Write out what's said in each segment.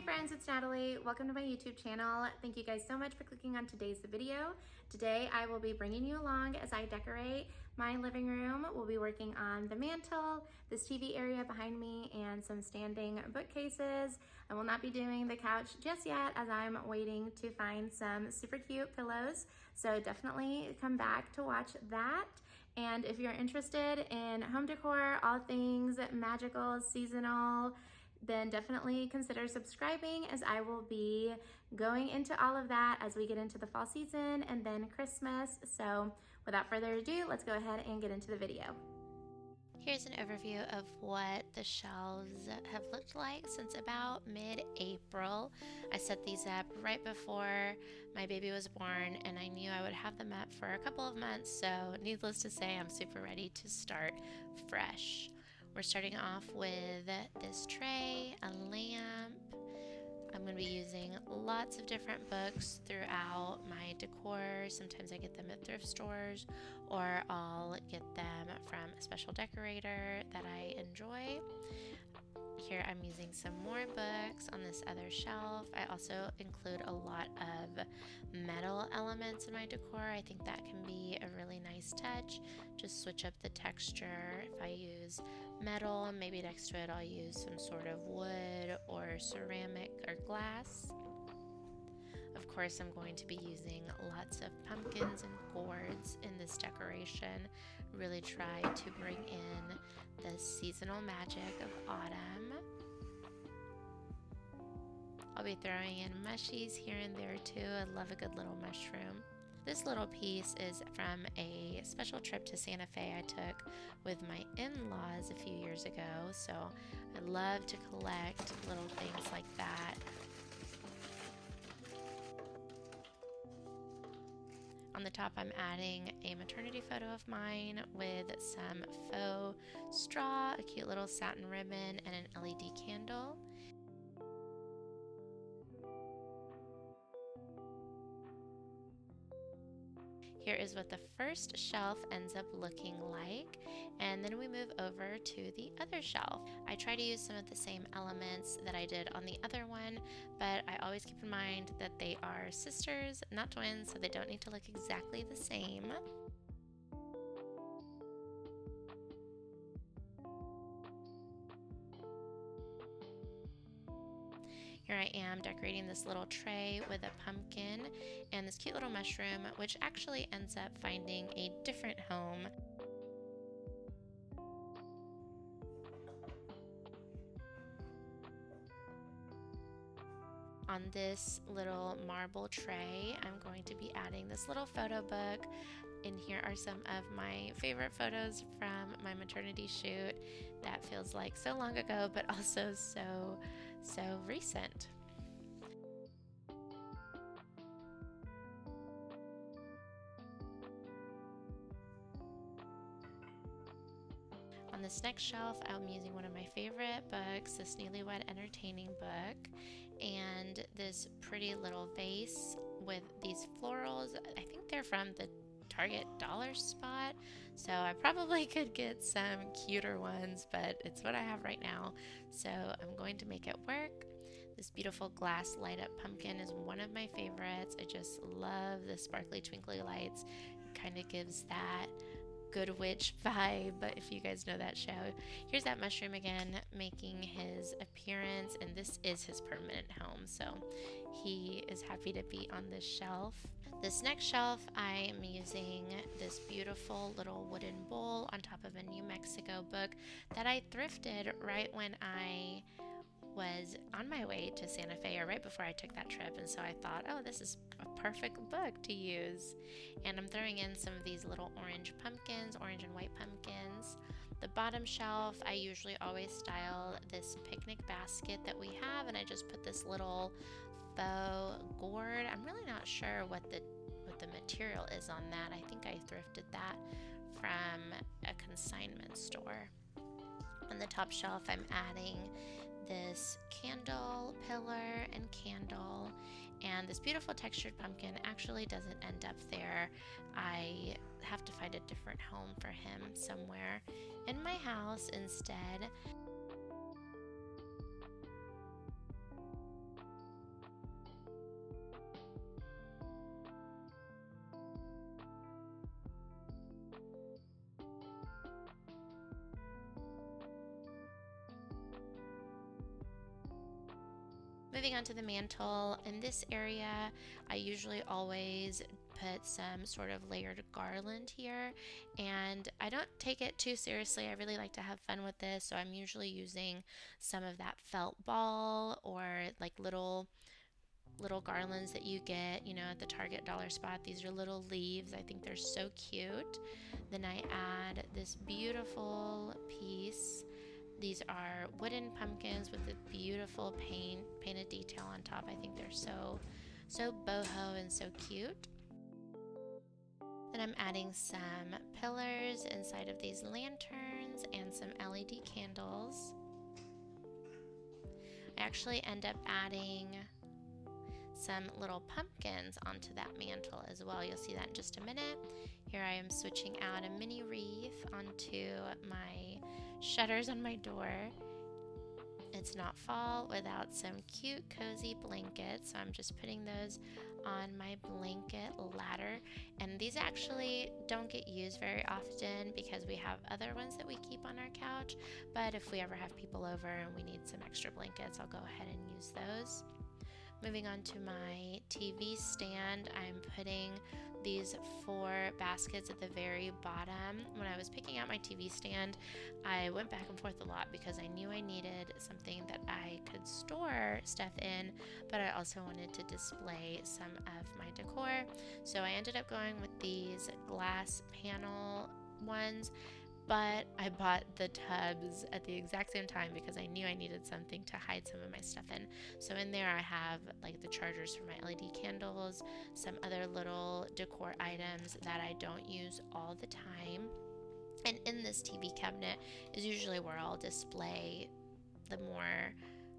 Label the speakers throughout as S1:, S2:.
S1: Hey friends, it's Natalie. Welcome to my YouTube channel. Thank you guys so much for clicking on today's video. Today I will be bringing you along as I decorate my living room. We'll be working on the mantle, this TV area behind me, and some standing bookcases. I will not be doing the couch just yet as I'm waiting to find some super cute pillows. So definitely come back to watch that. And if you're interested in home decor, all things magical, seasonal, then definitely consider subscribing as I will be going into all of that as we get into the fall season and then Christmas. So without further ado, let's go ahead and get into the video. Here's an overview of what the shelves have looked like since about mid-April. I set these up right before my baby was born and I knew I would have them up for a couple of months, so needless to say, I'm super ready to start fresh. We're starting off with this tray, a lamp. I'm going to be using lots of different books throughout my decor. Sometimes I get them at thrift stores or I'll get them from a special decorator that I enjoy. Here I'm using some more books on this other shelf. I also include a lot of metal elements in my decor. I think that can be a really nice touch. Just switch up the texture. If I use metal, maybe next to it I'll use some sort of wood or ceramic or glass. Of course, I'm going to be using lots of pumpkins and gourds in this decoration. Really try to bring in the seasonal magic of autumn. I'll be throwing in mushies here and there too. I love a good little mushroom. This little piece is from a special trip to Santa Fe I took with my in-laws a few years ago. So I love to collect little things like that. On the top, I'm adding a maternity photo of mine with some faux straw, a cute little satin ribbon, and an LED candle. Here is what the first shelf ends up looking like, and then we move over to the other shelf. I try to use some of the same elements that I did on the other one, but I always keep in mind that they are sisters, not twins, so they don't need to look exactly the same. Here I am decorating this little tray with a pumpkin and this cute little mushroom, which actually ends up finding a different home. On this little marble tray, I'm going to be adding this little photo book. And here are some of my favorite photos from my maternity shoot. That feels like so long ago, but also so recent. On this next shelf, I'm using one of my favorite books, this Newlywed Entertaining book, and this pretty little vase with these florals. I think they're from the Target dollar spot, so I probably could get some cuter ones, but it's what I have right now, so I'm going to make it work. This beautiful glass light up pumpkin is one of my favorites. I just love the sparkly twinkly lights. It kind of gives that Good Witch vibe, but if you guys know that show. Here's that mushroom again making his appearance, and this is his permanent home, so he is happy to be on this shelf. This next shelf, I am using this beautiful little wooden bowl on top of a New Mexico book that I thrifted right when I was on my way to Santa Fe, or right before I took that trip, and so I thought, oh, this is a perfect book to use. And I'm throwing in some of these little orange pumpkins, orange and white pumpkins. The bottom shelf, I usually always style this picnic basket that we have, and I just put this little faux gourd. I'm really not sure what the material is on that. I think I thrifted that from a consignment store. On the top shelf, I'm adding this candle, pillar, and candle, and this beautiful textured pumpkin actually doesn't end up there. I have to find a different home for him somewhere in my house instead. Moving on to the mantle, in this area, I usually always put some sort of layered garland here, and I don't take it too seriously. I really like to have fun with this, so I'm usually using some of that felt ball or like little garlands that you get, you know, at the Target dollar spot. These are little leaves. I think they're so cute. Then I add this beautiful piece. These are wooden pumpkins with a beautiful painted detail on top. I think they're so boho and so cute. Then I'm adding some pillars inside of these lanterns and some LED candles. I actually end up adding some little pumpkins onto that mantle as well. You'll see that in just a minute. Here I am switching out a mini wreath onto my shutters on my door. It's not fall without some cute cozy blankets, so I'm just putting those on my blanket ladder, and these actually don't get used very often because we have other ones that we keep on our couch, but if we ever have people over and we need some extra blankets, I'll go ahead and use those. Moving on to my TV stand, I'm putting these 4 baskets at the very bottom. When I was picking out my TV stand, I went back and forth a lot because I knew I needed something that I could store stuff in, but I also wanted to display some of my decor. So I ended up going with these glass panel ones, but I bought the tubs at the exact same time because I knew I needed something to hide some of my stuff in. So in there I have like the chargers for my LED candles, some other little decor items that I don't use all the time. And in this TV cabinet is usually where I'll display the more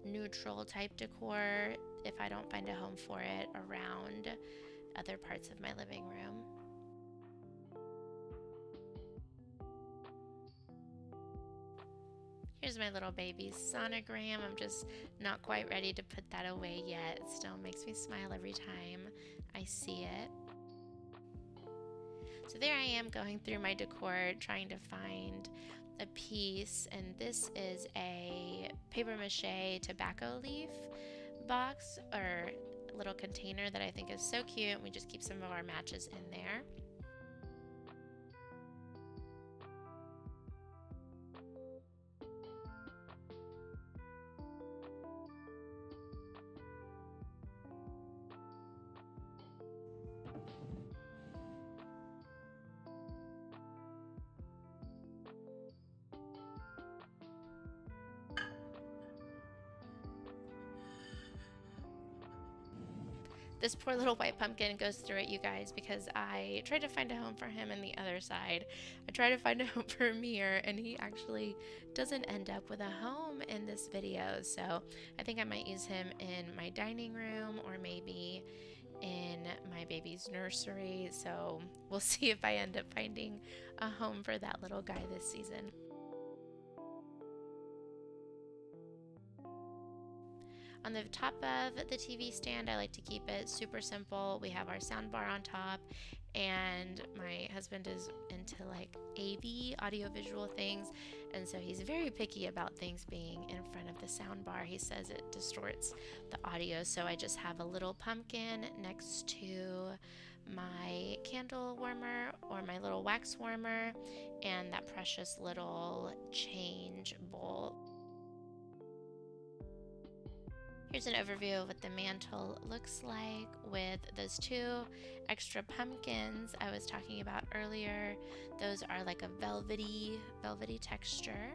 S1: neutral type decor if I don't find a home for it around other parts of my living room. Here's my little baby's sonogram. I'm just not quite ready to put that away yet. It still makes me smile every time I see it. So there I am going through my decor trying to find a piece, and this is a paper mache tobacco leaf box or little container that I think is so cute. We just keep some of our matches in there. This poor little white pumpkin goes through it, you guys, because I tried to find a home for him in the other side. I tried to find a home for Amir, and he actually doesn't end up with a home in this video. So I think I might use him in my dining room or maybe in my baby's nursery. So we'll see if I end up finding a home for that little guy this season. On the top of the TV stand, I like to keep it super simple. We have our sound bar on top, and my husband is into like AV, audiovisual things, and so he's very picky about things being in front of the sound bar. He says it distorts the audio, so I just have a little pumpkin next to my candle warmer or my little wax warmer and that precious little change bowl. Here's an overview of what the mantle looks like with those 2 extra pumpkins I was talking about earlier. Those are like a velvety texture.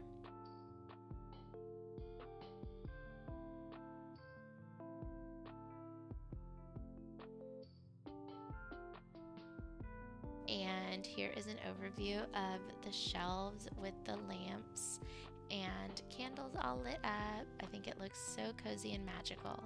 S1: And here is an overview of the shelves with the lamps and candles all lit up. I think it looks so cozy and magical.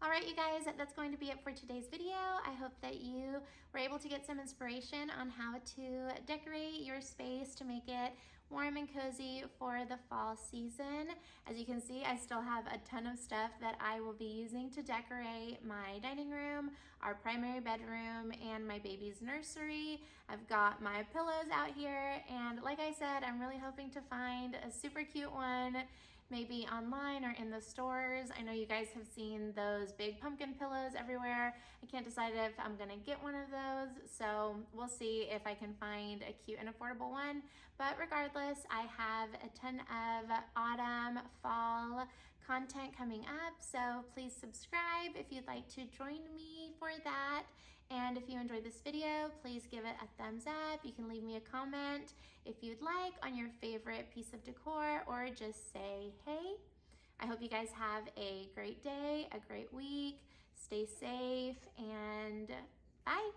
S1: All right, you guys, that's going to be it for today's video. I hope that you were able to get some inspiration on how to decorate your space to make it warm and cozy for the fall season. As you can see, I still have a ton of stuff that I will be using to decorate my dining room, our primary bedroom, and my baby's nursery. I've got my pillows out here, and like I said, I'm really hoping to find a super cute one, maybe online or in the stores. I know you guys have seen those big pumpkin pillows everywhere. I can't decide if I'm gonna get one of those, so we'll see if I can find a cute and affordable one. But regardless, I have a ton of autumn, fall content coming up, so please subscribe if you'd like to join me for that. And if you enjoyed this video, please give it a thumbs up. You can leave me a comment if you'd like on your favorite piece of decor, or just say hey. I hope you guys have a great day, a great week. Stay safe, and bye.